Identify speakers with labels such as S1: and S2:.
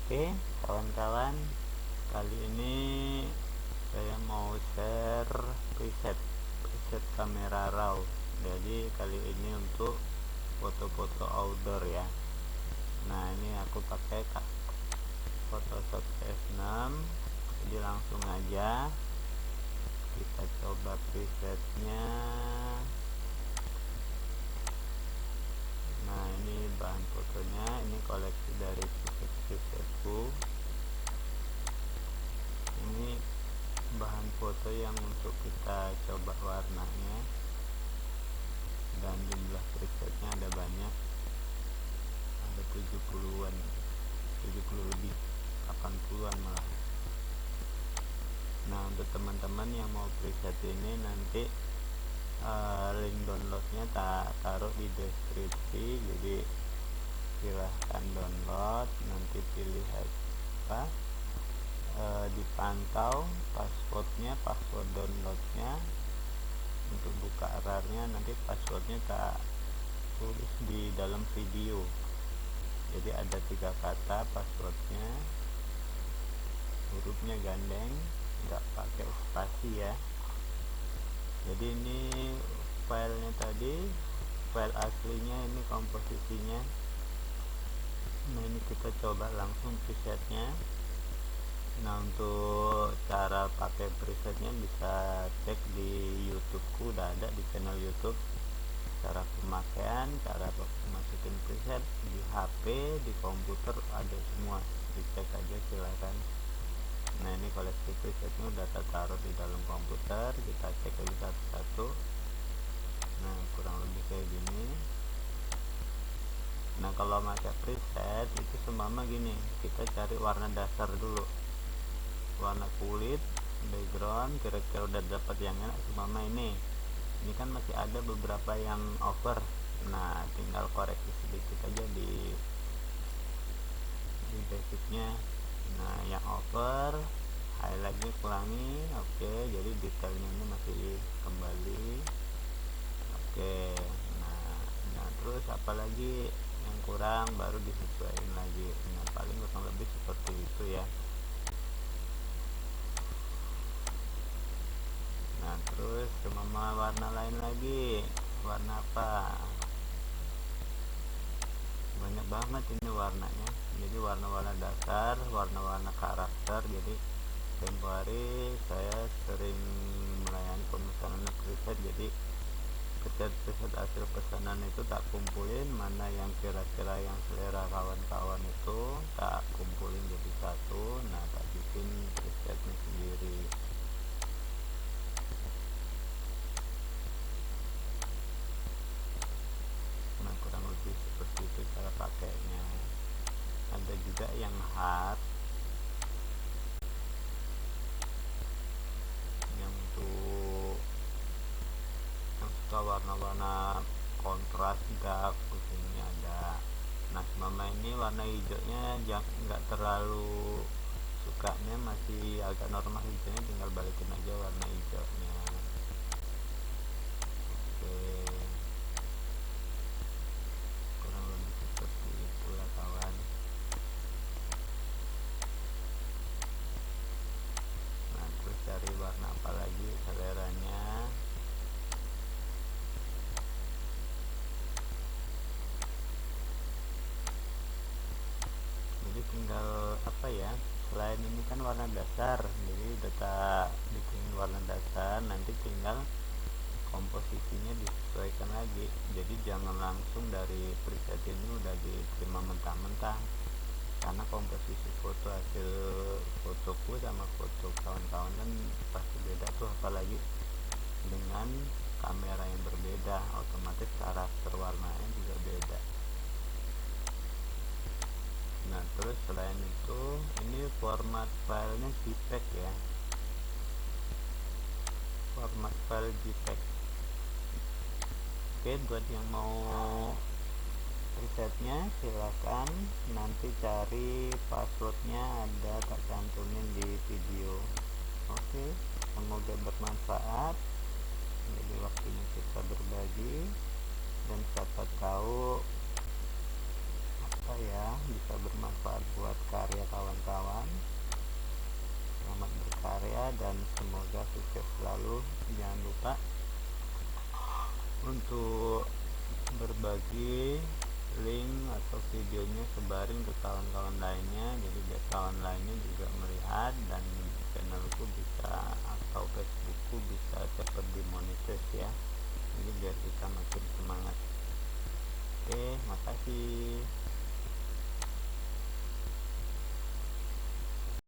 S1: Oke, kawan-kawan, kali ini saya mau share preset kamera RAW. Jadi kali ini untuk foto-foto outdoor ya. Nah, ini aku pakai Photoshop S6. Jadi langsung aja kita coba presetnya. Nah, ini bahan fotonya, ini koleksi dari presetku. Ini bahan foto yang untuk kita coba warnanya, dan jumlah presetnya ada banyak, ada 70-an, 70 lebih, 80-an malah. Nah, untuk teman-teman yang mau preset ini nanti link downloadnya taruh di deskripsi, jadi silahkan download, nanti pilih apa, dipantau password downloadnya. Untuk buka RAR-nya nanti passwordnya tak tulis di dalam video, jadi ada 3 kata passwordnya, hurufnya gandeng, nggak pakai spasi ya. Jadi ini filenya tadi, file aslinya, ini komposisinya. Nah, ini kita coba langsung presetnya. Nah, untuk cara pakai presetnya bisa cek di YouTubeku, udah ada di channel YouTube. Cara pemakaian, cara masukin preset di HP, di komputer, ada semua, dicek aja silakan. Nah, ini koleksi presetnya udah taruh di dalam komputer, kita cek lagi satu-satu. Nah, kurang lebih kayak gini. Nah, kalau pakai preset itu seumpama gini, kita cari warna dasar dulu, warna kulit, background, kira-kira udah dapat yang enak. Seumpama ini kan masih ada beberapa yang over, nah tinggal koreksi sedikit aja di basicnya. Nah, yang over highlightnya kurangi, oke, jadi detailnya ini masih kembali, oke. Nah, terus apalagi yang kurang baru disesuaikan lagi. Nah, paling kurang lebih seperti itu ya. Nah, terus sama warna lain lagi, warna apa, banyak banget ini warnanya. Jadi warna-warna dasar, warna-warna karakter. Jadi tempo hari saya sering melayani pemesanan preset, jadi preset hasil pesanan itu tak kumpulin, mana yang kira-kira yang selera kawan-kawan itu tak kumpulin jadi satu. Nah, tak bikin presetnya sendiri. Nah, kurang lebih seperti itu cara pakainya. Ada juga yang hard, yang untuk yang suka warna-warna kontras, dark, ini ada. Nah, selama ini warna hijaunya nggak terlalu sukanya, masih agak normal hijaunya, tinggal balikin aja warna hijaunya. Oke, kurang lebih seperti itulah kawan. Nah, terus cari warna apa lagi seleranya. Jadi tinggal apa ya, selain ini kan warna dasar, jadi udah tak bikin warna dasar, nanti tinggal komposisinya disesuaikan lagi. Jadi jangan langsung dari preset ini udah diterima mentah-mentah, karena komposisi foto hasil fotoku sama foto kawan-kawan kan pasti beda tuh, apalagi dengan kamera yang berbeda, otomatis karakter warnanya juga beda. Nah, terus selain itu, ini format filenya JPEG ya, format file JPEG. Oke, buat yang mau presetnya silahkan nanti cari passwordnya, ada tak cantumin di video. Oke, semoga bermanfaat. Jadi waktunya kita berbagi, dan siapa tahu apa ya, bisa bermanfaat buat karya kawan. sukses selalu. Jangan lupa untuk berbagi link atau videonya, sebarin ke kawan-kawan lainnya, jadi biar kawan lainnya juga melihat dan channelku bisa atau Facebookku bisa cepat dimonetis ya, jadi biar kita makin semangat. Oke, makasih.